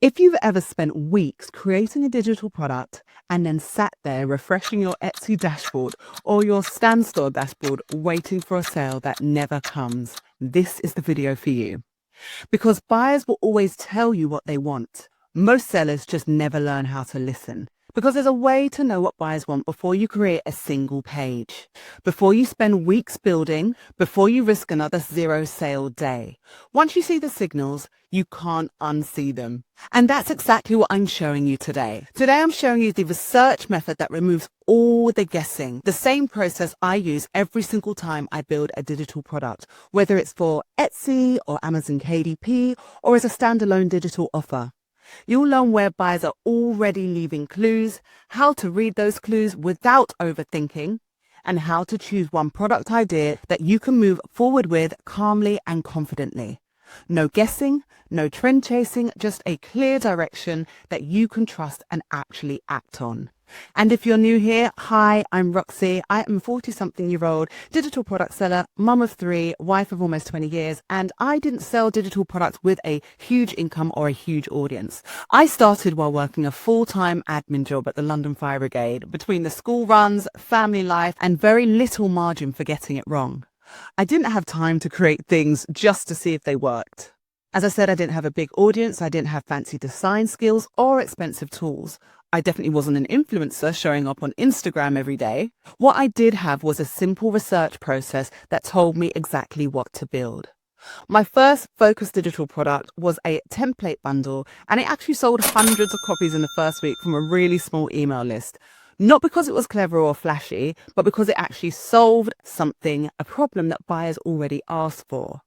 If you've ever spent weeks creating a digital product and then sat there refreshing your Etsy dashboard or your Stand Store dashboard waiting for a sale that never comes, this is the video for you. Because buyers will always tell you what they want. Most sellers just never learn how to listen. Because there's a way to know what buyers want before you create a single page, before you spend weeks building, before you risk another zero sale day. Once you see the signals, you can't unsee them. And that's exactly what I'm showing you today. Today I'm showing you the research method that removes all the guessing, the same process I use every single time I build a digital product, whether it's for Etsy or Amazon KDP or as a standalone digital offer. You'll learn where buyers are already leaving clues, how to read those clues without overthinking, and how to choose one product idea that you can move forward with calmly and confidently. No guessing, no trend chasing, just a clear direction that you can trust and actually act on. And if you're new here, hi, I'm Roxy. I am a 40-something-year-old digital product seller, mum of 3, wife of almost 20 years, and I didn't sell digital products with a huge income or a huge audience. I started while working a full-time admin job at the London Fire Brigade, between the school runs, family life, and very little margin for getting it wrong. I didn't have time to create things just to see if they worked. As I said, I didn't have a big audience, I didn't have fancy design skills or expensive tools. I definitely wasn't an influencer showing up on Instagram every day. What I did have was a simple research process that told me exactly what to build. My first focused digital product was a template bundle, and it actually sold hundreds of copies in the first week from a really small email list. Not because it was clever or flashy, but because it actually solved something, a problem that buyers already asked for.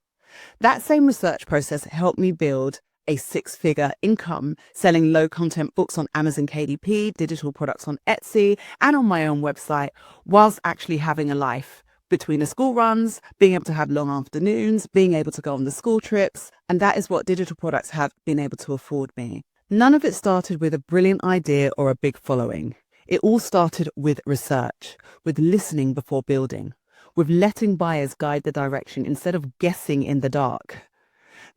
That same research process helped me build a 6-figure income selling low content books on Amazon KDP, digital products on Etsy, and on my own website, whilst actually having a life between the school runs, being able to have long afternoons, being able to go on the school trips. And that is what digital products have been able to afford me. None of it started with a brilliant idea or a big following. It all started with research, with listening before building, with letting buyers guide the direction instead of guessing in the dark.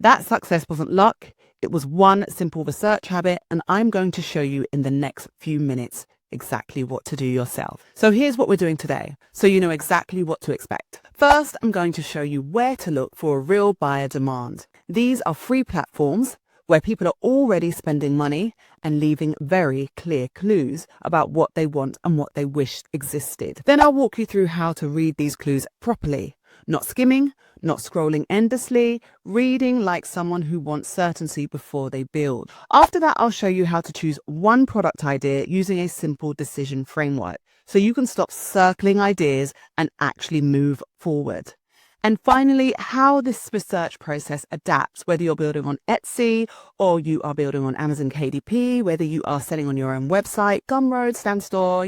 That success wasn't luck, it was one simple research habit, and I'm going to show you in the next few minutes exactly what to do yourself. So here's what we're doing today, so you know exactly what to expect. First, I'm going to show you where to look for a real buyer demand. These are free platforms where people are already spending money and leaving very clear clues about what they want and what they wish existed. Then I'll walk you through how to read these clues properly. Not skimming, not scrolling endlessly, reading like someone who wants certainty before they build. After that, I'll show you how to choose one product idea using a simple decision framework, so you can stop circling ideas and actually move forward. And finally, how this research process adapts, whether you're building on Etsy or you are building on Amazon KDP, whether you are selling on your own website, Gumroad, Stand Store,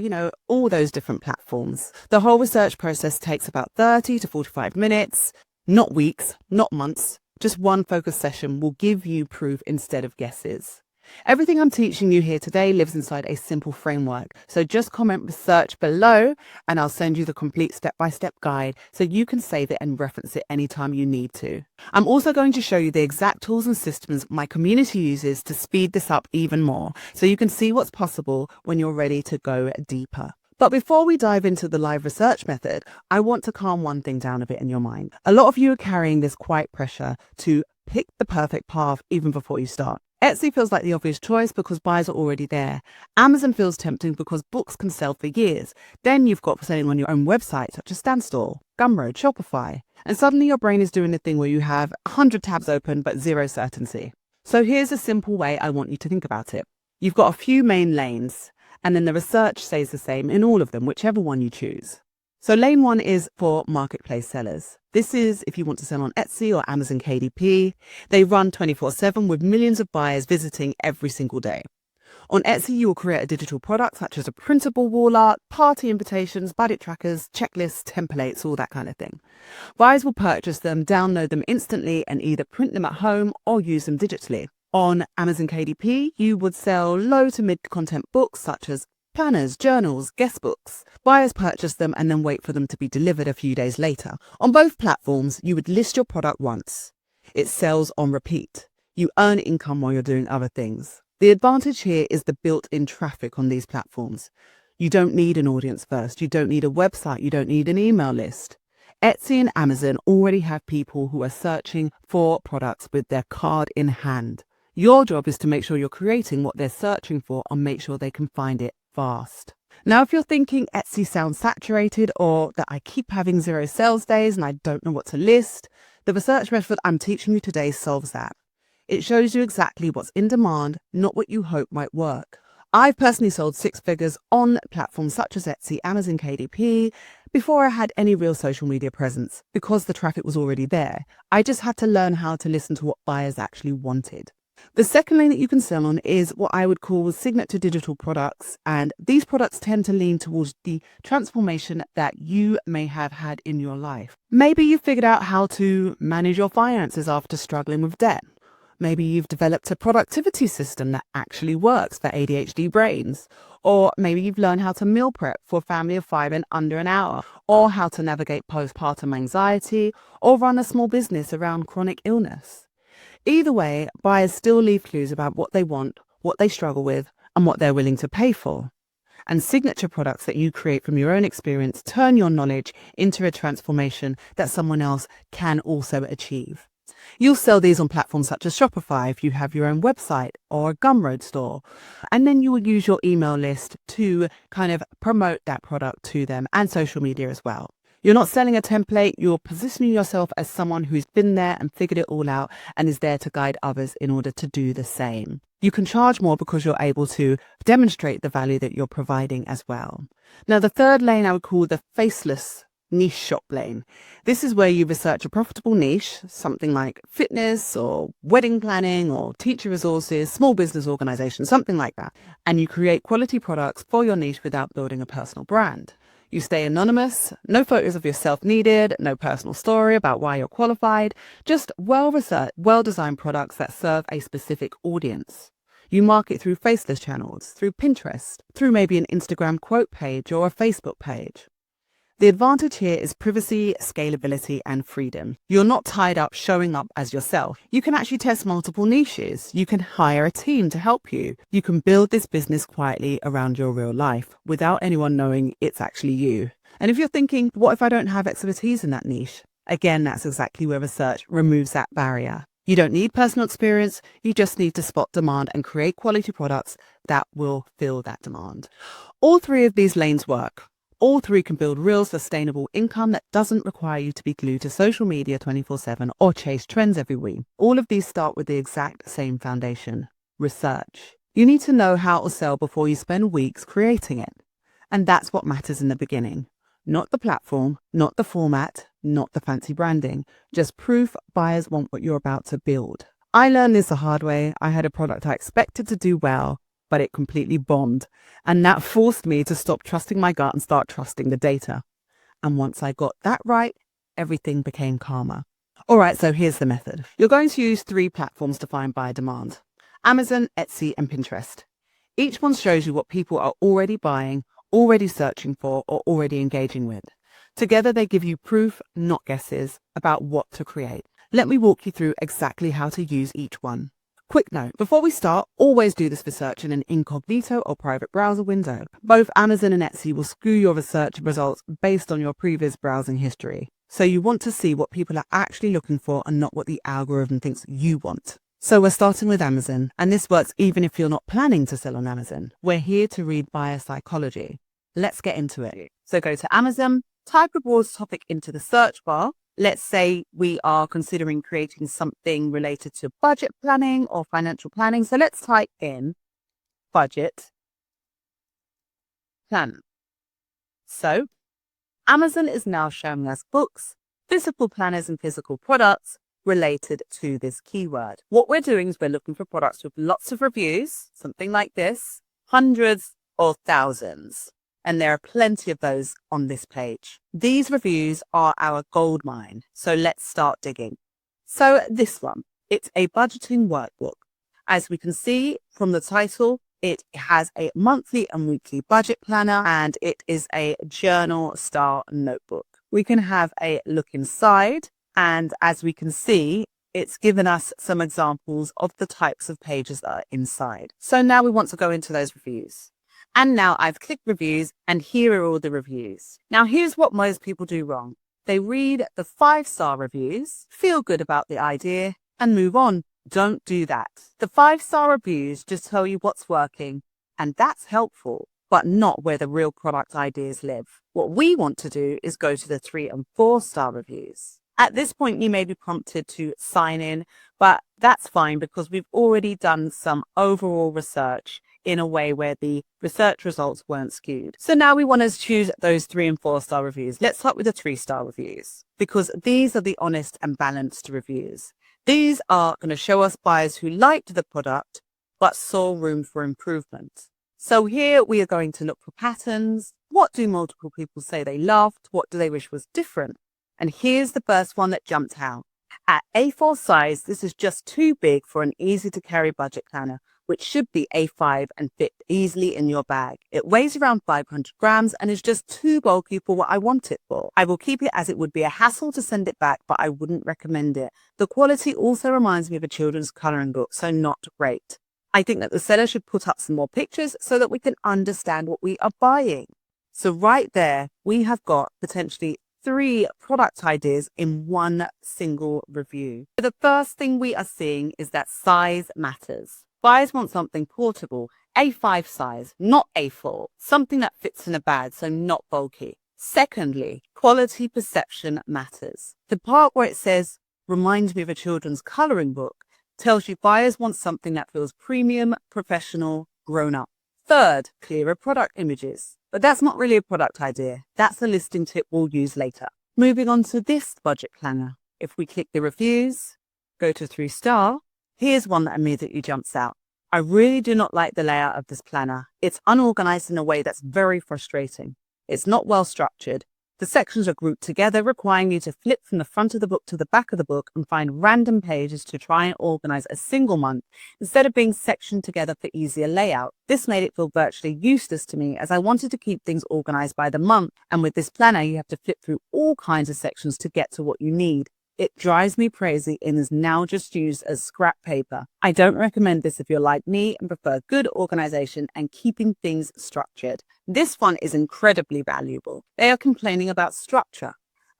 all those different platforms. The whole research process takes about 30 to 45 minutes, not weeks, not months. Just one focus session will give you proof instead of guesses. Everything I'm teaching you here today lives inside a simple framework. So just comment research below and I'll send you the complete step-by-step guide so you can save it and reference it anytime you need to. I'm also going to show you the exact tools and systems my community uses to speed this up even more, so you can see what's possible when you're ready to go deeper. But before we dive into the live research method, I want to calm one thing down a bit in your mind. A lot of you are carrying this quiet pressure to pick the perfect path even before you start. Etsy feels like the obvious choice because buyers are already there. Amazon feels tempting because books can sell for years. Then you've got selling on your own website, such as Stand Store, Gumroad, Shopify. And suddenly your brain is doing the thing where you have 100 tabs open but zero certainty. So here's a simple way I want you to think about it. You've got a few main lanes, and then the research stays the same in all of them, whichever one you choose. So lane 1 is for marketplace sellers. This is if you want to sell on Etsy or Amazon KDP. They run 24/7 with millions of buyers visiting every single day. On Etsy, you will create a digital product such as a printable wall art, party invitations, budget trackers, checklists, templates, all that kind of thing. Buyers will purchase them, download them instantly, and either print them at home or use them digitally. On Amazon KDP, you would sell low to mid content books such as planners, journals, guest books. Buyers purchase them and then wait for them to be delivered a few days later. On both platforms, you would list your product once. It sells on repeat. You earn income while you're doing other things. The advantage here is the built-in traffic on these platforms. You don't need an audience first. You don't need a website. You don't need an email list. Etsy and Amazon already have people who are searching for products with their card in hand. Your job is to make sure you're creating what they're searching for and make sure they can find it fast. Now, if you're thinking Etsy sounds saturated or that I keep having 0 sales days and I don't know what to list, the research method I'm teaching you today solves that. It shows you exactly what's in demand, not what you hope might work. I've personally sold 6 figures on platforms such as Etsy, Amazon, KDP, before I had any real social media presence because the traffic was already there. I just had to learn how to listen to what buyers actually wanted. The second lane that you can sell on is what I would call signature digital products, and these products tend to lean towards the transformation that you may have had in your life. Maybe you've figured out how to manage your finances after struggling with debt. Maybe you've developed a productivity system that actually works for ADHD brains. Or maybe you've learned how to meal prep for a family of 5 in under an hour, or how to navigate postpartum anxiety, or run a small business around chronic illness. Either way, buyers still leave clues about what they want, what they struggle with, and what they're willing to pay for. And signature products that you create from your own experience turn your knowledge into a transformation that someone else can also achieve. You'll sell these on platforms such as Shopify if you have your own website or a Gumroad store. And then you will use your email list to kind of promote that product to them and social media as well. You're not selling a template, you're positioning yourself as someone who's been there and figured it all out and is there to guide others in order to do the same. You can charge more because you're able to demonstrate the value that you're providing as well. Now, the third lane I would call the faceless niche shop lane. This is where you research a profitable niche, something like fitness or wedding planning or teacher resources, small business organization, something like that. And you create quality products for your niche without building a personal brand. You stay anonymous, no photos of yourself needed, no personal story about why you're qualified, just well-researched, well-designed products that serve a specific audience. You market through faceless channels, through Pinterest, through maybe an Instagram quote page or a Facebook page. The advantage here is privacy, scalability, and freedom. You're not tied up showing up as yourself. You can actually test multiple niches. You can hire a team to help you. You can build this business quietly around your real life without anyone knowing it's actually you. And if you're thinking, what if I don't have expertise in that niche? Again, that's exactly where research removes that barrier. You don't need personal experience. You just need to spot demand and create quality products that will fill that demand. All 3 of these lanes work. All 3 can build real sustainable income that doesn't require you to be glued to social media 24/7 or chase trends every week. All of these start with the exact same foundation: research. You need to know how to sell before you spend weeks creating it. And that's what matters in the beginning. Not the platform, not the format, not the fancy branding. Just proof buyers want what you're about to build. I learned this the hard way. I had a product I expected to do well, but it completely bombed. And that forced me to stop trusting my gut and start trusting the data. And once I got that right, everything became calmer. All right, so here's the method. You're going to use 3 platforms to find buyer demand: Amazon, Etsy, and Pinterest. Each one shows you what people are already buying, already searching for, or already engaging with. Together, they give you proof, not guesses, about what to create. Let me walk you through exactly how to use each one. Quick note, before we start, always do this research in an incognito or private browser window. Both Amazon and Etsy will skew your research results based on your previous browsing history. So you want to see what people are actually looking for and not what the algorithm thinks you want. So we're starting with Amazon, and this works even if you're not planning to sell on Amazon. We're here to read buyer psychology. Let's get into it. So go to Amazon, type a broad topic into the search bar. Let's say we are considering creating something related to budget planning or financial planning. So let's type in budget planner. So Amazon is now showing us books, physical planners, and physical products related to this keyword. What we're doing is we're looking for products with lots of reviews, something like this, hundreds or thousands. And there are plenty of those on this page. These reviews are our gold mine. So let's start digging. So this one, it's a budgeting workbook. As we can see from the title, it has a monthly and weekly budget planner, and it is a journal style notebook. We can have a look inside, and as we can see, it's given us some examples of the types of pages that are inside. So now we want to go into those reviews. And now I've clicked reviews and here are all the reviews. Now here's what most people do wrong. They read the 5-star reviews, feel good about the idea, and move on. Don't do that. The 5-star reviews just tell you what's working, and that's helpful, but not where the real product ideas live. What we want to do is go to the 3 and 4-star reviews. At this point, you may be prompted to sign in, but that's fine because we've already done some overall research in a way where the research results weren't skewed. So now we want to choose those 3 and 4-star reviews. Let's start with the 3-star reviews because these are the honest and balanced reviews. These are going to show us buyers who liked the product but saw room for improvement. So here we are going to look for patterns. What do multiple people say they loved? What do they wish was different? And here's the first one that jumped out. At A4 size, this is just too big for an easy to carry budget planner, which should be A5 and fit easily in your bag. It weighs around 500 grams and is just too bulky for what I want it for. I will keep it as it would be a hassle to send it back, but I wouldn't recommend it. The quality also reminds me of a children's coloring book, so not great. I think that the seller should put up some more pictures so that we can understand what we are buying. So right there, we have got potentially 3 product ideas in one single review. The first thing we are seeing is that size matters. Buyers want something portable, A5 size, not A4, something that fits in a bag, so not bulky. Secondly, quality perception matters. The part where it says, reminds me of a children's coloring book, tells you buyers want something that feels premium, professional, grown up. Third, clearer product images. But that's not really a product idea. That's a listing tip we'll use later. Moving on to this budget planner. If we click the reviews, go to 3-star, here's one that immediately jumps out. I really do not like the layout of this planner. It's unorganized in a way that's very frustrating. It's not well structured. The sections are grouped together, requiring you to flip from the front of the book to the back of the book and find random pages to try and organize a single month instead of being sectioned together for easier layout. This made it feel virtually useless to me as I wanted to keep things organized by the month, and with this planner you have to flip through all kinds of sections to get to what you need. It drives me crazy and is now just used as scrap paper. I don't recommend this if you're like me and prefer good organization and keeping things structured. This one is incredibly valuable. They are complaining about structure.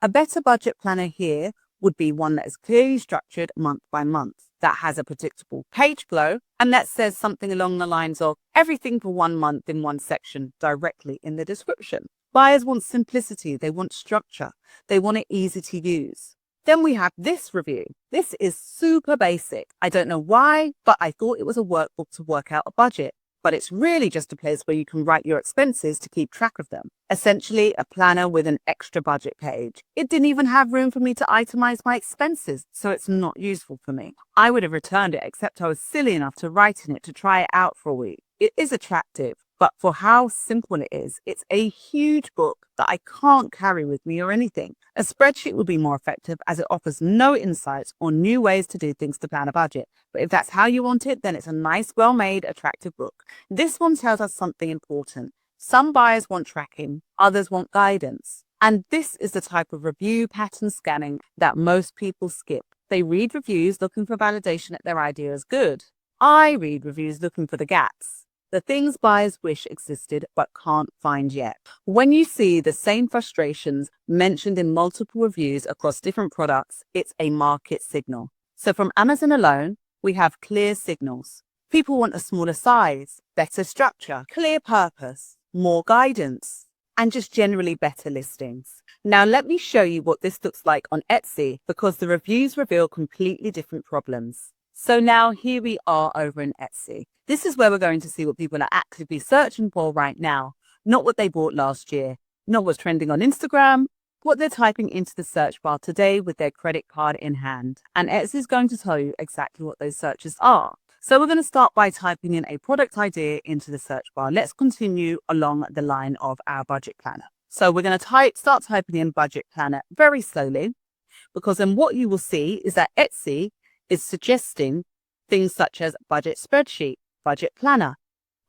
A better budget planner here would be one that is clearly structured month by month, that has a predictable page flow, and that says something along the lines of everything for 1 month in one section directly in the description. Buyers want simplicity. They want structure. They want it easy to use. Then we have this review. This is super basic. I don't know why, but I thought it was a workbook to work out a budget. But it's really just a place where you can write your expenses to keep track of them. Essentially, a planner with an extra budget page. It didn't even have room for me to itemize my expenses, so it's not useful for me. I would have returned it, except I was silly enough to write in it to try it out for a week. It is attractive, but for how simple it is, it's a huge book that I can't carry with me or anything. A spreadsheet would be more effective as it offers no insights or new ways to do things to plan a budget. But if that's how you want it, then it's a nice, well-made, attractive book. This one tells us something important. Some buyers want tracking, others want guidance. And this is the type of review pattern scanning that most people skip. They read reviews looking for validation that their idea is good. I read reviews looking for the gaps. The things buyers wish existed but can't find yet. When you see the same frustrations mentioned in multiple reviews across different products, it's a market signal. So from Amazon alone, we have clear signals. People want a smaller size, better structure, clear purpose, more guidance, and just generally better listings. Now let me show you what this looks like on Etsy because the reviews reveal completely different problems. So now here we are over in Etsy. This is where we're going to see what people are actively searching for right now, not what they bought last year, not what's trending on Instagram, what they're typing into the search bar today with their credit card in hand. And Etsy is going to tell you exactly what those searches are. So we're going to start by typing in a product idea into the search bar. Let's continue along the line of our budget planner. So we're going to start typing in budget planner very slowly, because then what you will see is that Etsy is suggesting things such as budget spreadsheet, budget planner,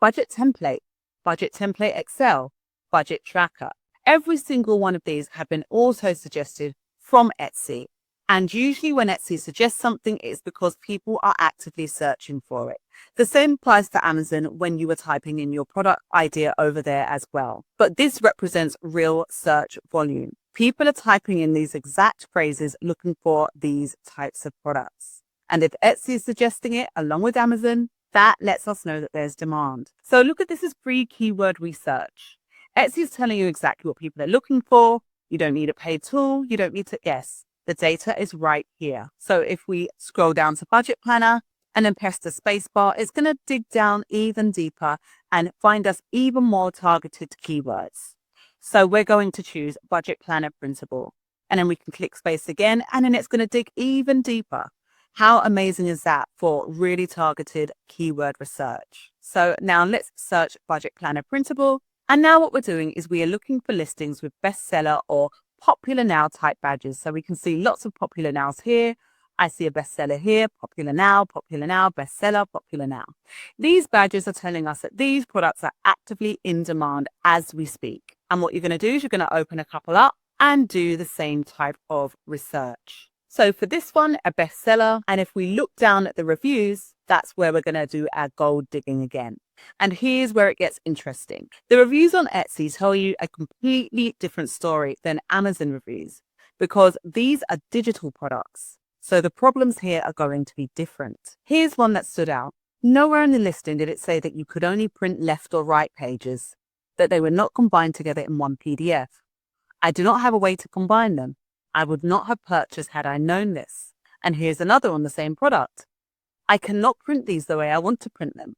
budget template Excel, budget tracker. Every single one of these have been auto-suggested from Etsy. And usually when Etsy suggests something, it's because people are actively searching for it. The same applies to Amazon when you are typing in your product idea over there as well. But this represents real search volume. People are typing in these exact phrases looking for these types of products. And if Etsy is suggesting it along with Amazon, that lets us know that there's demand. So look at this as free keyword research. Etsy is telling you exactly what people are looking for. You don't need a paid tool. You don't need to guess. The data is right here. So if we scroll down to Budget Planner and then press the space bar, it's going to dig down even deeper and find us even more targeted keywords. So we're going to choose Budget Planner Printable. And then we can click space again, and then it's going to dig even deeper. How amazing is that for really targeted keyword research? So now let's search Budget Planner Printable. And now what we're doing is we are looking for listings with bestseller or popular now type badges. So we can see lots of popular nows here. I see a bestseller here, popular now, bestseller, popular now. These badges are telling us that these products are actively in demand as we speak. And what you're going to do is you're going to open a couple up and do the same type of research. So for this one, a bestseller. And if we look down at the reviews, that's where we're going to do our gold digging again. And here's where it gets interesting. The reviews on Etsy tell you a completely different story than Amazon reviews because these are digital products. So the problems here are going to be different. Here's one that stood out. Nowhere in the listing did it say that you could only print left or right pages, that they were not combined together in one PDF. I do not have a way to combine them. I would not have purchased had I known this. And here's another on the same product. I cannot print these the way I want to print them.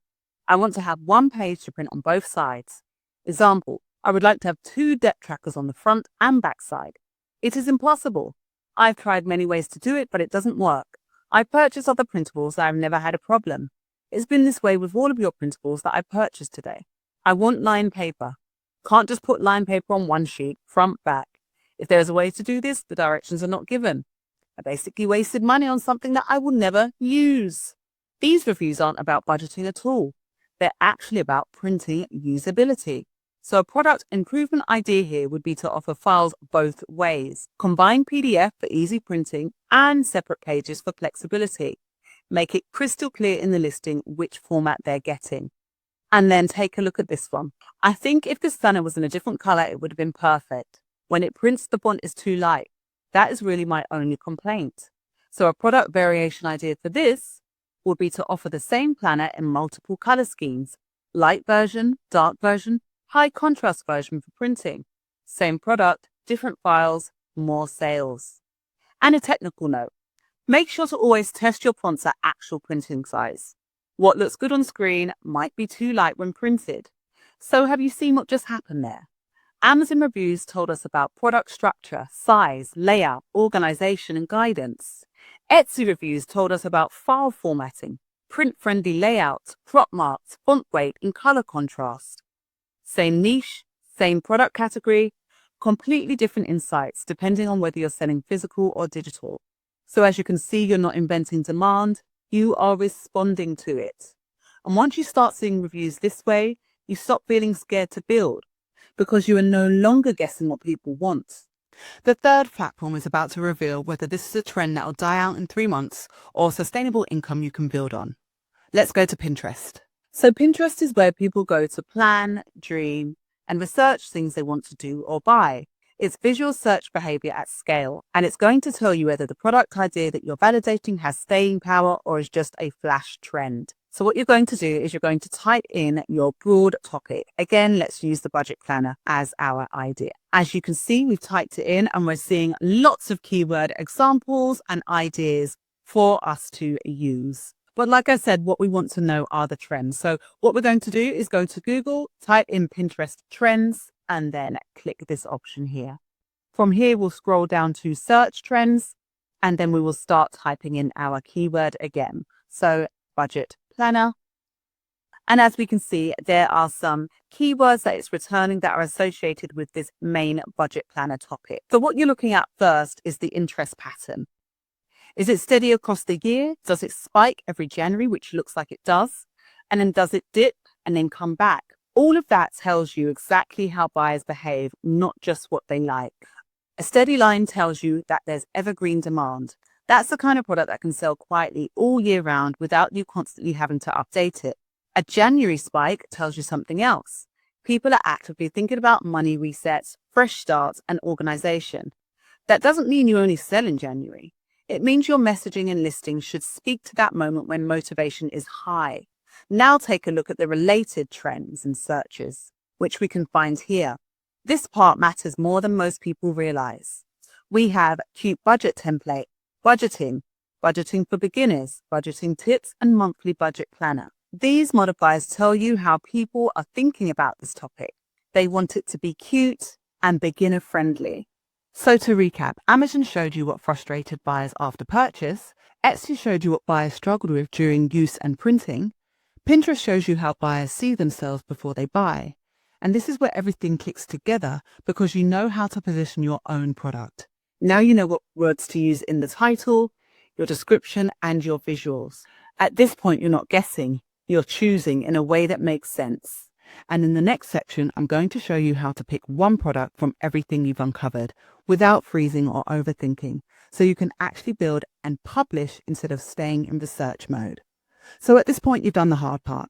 I want to have one page to print on both sides. Example, I would like to have 2 debt trackers on the front and back side. It is impossible. I've tried many ways to do it, but it doesn't work. I've purchased other printables that I've never had a problem. It's been this way with all of your printables that I've purchased today. I want lined paper. Can't just put lined paper on one sheet, front, back. If there's a way to do this, the directions are not given. I basically wasted money on something that I will never use. These reviews aren't about budgeting at all. They're actually about printing usability. So a product improvement idea here would be to offer files both ways. Combine PDF for easy printing and separate pages for flexibility. Make it crystal clear in the listing which format they're getting. And then take a look at this one. I think if this banner was in a different color, it would have been perfect. When it prints, the font is too light. That is really my only complaint. So a product variation idea for this would be to offer the same planner in multiple color schemes. Light version, dark version, high contrast version for printing. Same product, different files, more sales. And a technical note. Make sure to always test your fonts at actual printing size. What looks good on screen might be too light when printed. So have you seen what just happened there? Amazon reviews told us about product structure, size, layout, organization, and guidance. Etsy reviews told us about file formatting, print-friendly layouts, crop marks, font weight, and color contrast. Same niche, same product category, completely different insights depending on whether you're selling physical or digital. So as you can see, you're not inventing demand, you are responding to it. And once you start seeing reviews this way, you stop feeling scared to build because you are no longer guessing what people want. The third platform is about to reveal whether this is a trend that will die out in 3 months or sustainable income you can build on. Let's go to Pinterest. So Pinterest is where people go to plan, dream, and research things they want to do or buy. It's visual search behavior at scale, and it's going to tell you whether the product idea that you're validating has staying power or is just a flash trend. So what you're going to do is you're going to type in your broad topic. Again, let's use the budget planner as our idea. As you can see, we've typed it in and we're seeing lots of keyword examples and ideas for us to use. But like I said, what we want to know are the trends. So what we're going to do is go to Google, type in Pinterest trends, and then click this option here. From here, we'll scroll down to search trends, and then we will start typing in our keyword again. So budget planner. And as we can see, there are some keywords that it's returning that are associated with this main budget planner topic. So what you're looking at first is the interest pattern. Is it steady across the year? Does it spike every January, which looks like it does? And then does it dip and then come back? All of that tells you exactly how buyers behave, not just what they like. A steady line tells you that there's evergreen demand. That's the kind of product that can sell quietly all year round without you constantly having to update it. A January spike tells you something else. People are actively thinking about money resets, fresh starts, and organization. That doesn't mean you only sell in January. It means your messaging and listings should speak to that moment when motivation is high. Now take a look at the related trends and searches, which we can find here. This part matters more than most people realize. We have cute budget template, budgeting, budgeting for beginners, budgeting tips, and monthly budget planner. These modifiers tell you how people are thinking about this topic. They want it to be cute and beginner friendly. So to recap, Amazon showed you what frustrated buyers after purchase, Etsy showed you what buyers struggled with during use and printing, Pinterest shows you how buyers see themselves before they buy. And this is where everything clicks together because you know how to position your own product. Now you know what words to use in the title, your description, and your visuals. At this point, you're not guessing, you're choosing in a way that makes sense. And in the next section, I'm going to show you how to pick one product from everything you've uncovered without freezing or overthinking, so you can actually build and publish instead of staying in research mode. So at this point, you've done the hard part.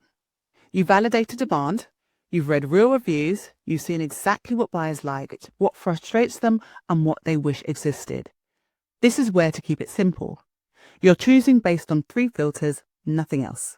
You've validated demand, you've read real reviews, you've seen exactly what buyers like, what frustrates them, and what they wish existed. This is where to keep it simple. You're choosing based on 3 filters, nothing else.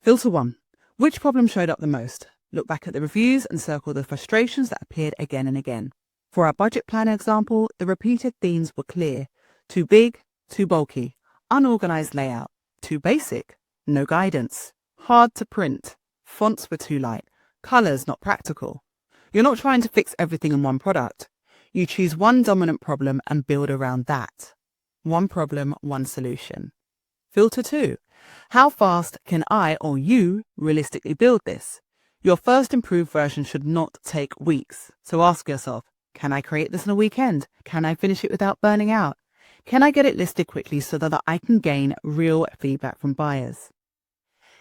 Filter 1. Which problem showed up the most? Look back at the reviews and circle the frustrations that appeared again and again. For our budget planner example, the repeated themes were clear. Too big, too bulky, unorganized layout, too basic, no guidance, hard to print, fonts were too light, colors not practical. You're not trying to fix everything in one product. You choose one dominant problem and build around that. One problem, one solution. Filter 2. How fast can I or you realistically build this? Your first improved version should not take weeks. So ask yourself, can I create this in a weekend? Can I finish it without burning out? Can I get it listed quickly so that I can gain real feedback from buyers?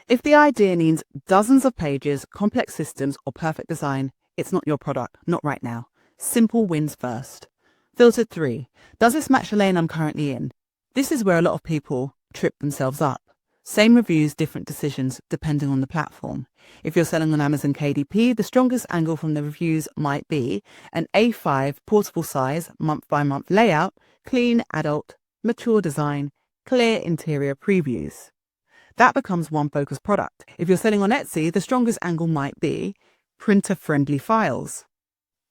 If the idea needs dozens of pages, complex systems, or perfect design, it's not your product, not right now. Simple wins first. Filter 3. Does this match the lane I'm currently in? This is where a lot of people trip themselves up. Same reviews, different decisions, depending on the platform. If you're selling on Amazon KDP, the strongest angle from the reviews might be an A5 portable size, month-by-month layout, clean, adult, mature design, clear interior previews. That becomes one focused product. If you're selling on Etsy, the strongest angle might be printer-friendly files,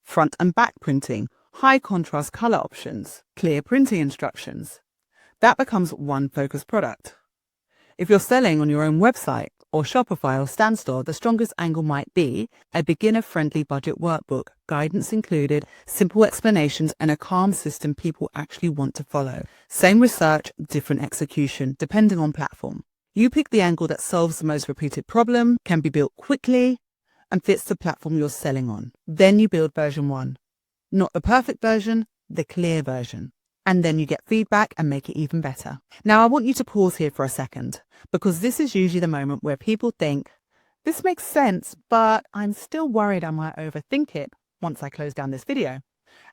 front and back printing, high contrast color options, clear printing instructions. That becomes one focused product. If you're selling on your own website or Shopify or StanStore, the strongest angle might be a beginner-friendly budget workbook, guidance included, simple explanations, and a calm system people actually want to follow. Same research, different execution, depending on platform. You pick the angle that solves the most repeated problem, can be built quickly, and fits the platform you're selling on. Then you build version 1. Not the perfect version, the clear version. And then you get feedback and make it even better. Now, I want you to pause here for a second, because this is usually the moment where people think, this makes sense, but I'm still worried I might overthink it once I close down this video.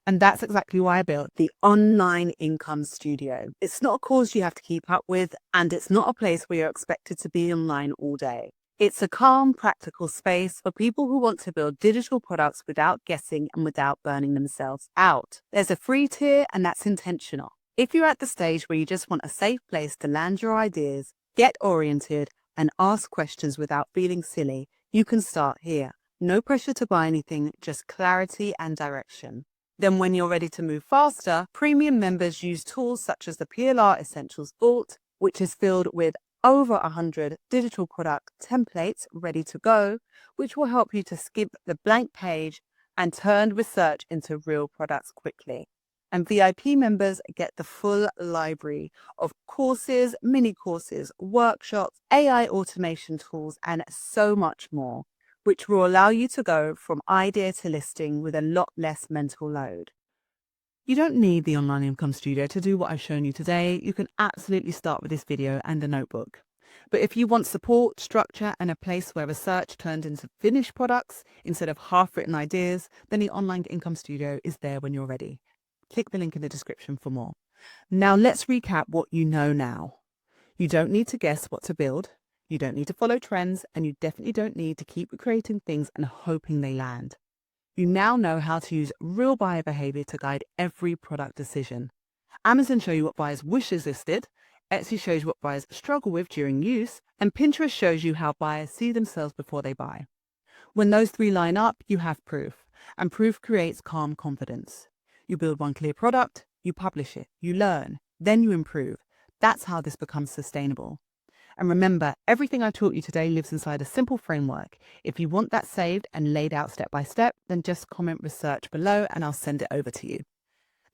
And that's exactly why I built the Online Income Studio. It's not a course you have to keep up with, and it's not a place where you're expected to be online all day. It's a calm, practical space for people who want to build digital products without guessing and without burning themselves out. There's a free tier, and that's intentional. If you're at the stage where you just want a safe place to land your ideas, get oriented, and ask questions without feeling silly, you can start here. No pressure to buy anything, just clarity and direction. Then when you're ready to move faster, premium members use tools such as the PLR Essentials Vault, which is filled with over 100 digital product templates ready to go, which will help you to skip the blank page and turn research into real products quickly. And VIP members get the full library of courses, mini courses, workshops, AI automation tools, and so much more, which will allow you to go from idea to listing with a lot less mental load. You don't need the Online Income Studio to do what I've shown you today. You can absolutely start with this video and a notebook. But if you want support, structure, and a place where research turned into finished products instead of half-written ideas, then the Online Income Studio is there when you're ready. Click the link in the description for more. Now let's recap what you know now. You don't need to guess what to build. You don't need to follow trends, and you definitely don't need to keep creating things and hoping they land. You now know how to use real buyer behavior to guide every product decision. Amazon shows you what buyers wish is listed, Etsy shows you what buyers struggle with during use, and Pinterest shows you how buyers see themselves before they buy. When those three line up, you have proof, and proof creates calm confidence. You build one clear product, you publish it, you learn, then you improve. That's how this becomes sustainable. And remember, everything I taught you today lives inside a simple framework. If you want that saved and laid out step by step, then just comment research below and I'll send it over to you.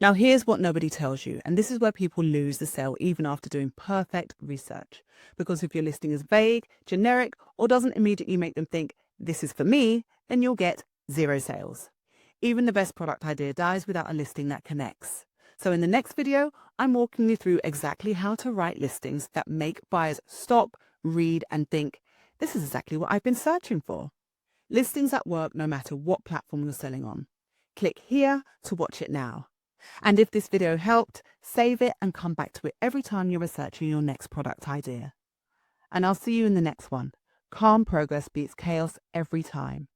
Now here's what nobody tells you, and this is where people lose the sale even after doing perfect research. Because if your listing is vague, generic, or doesn't immediately make them think, this is for me, then you'll get 0 sales. Even the best product idea dies without a listing that connects. So in the next video, I'm walking you through exactly how to write listings that make buyers stop, read, and think, this is exactly what I've been searching for. Listings that work no matter what platform you're selling on. Click here to watch it now. And if this video helped, save it and come back to it every time you're researching your next product idea. And I'll see you in the next one. Calm progress beats chaos every time.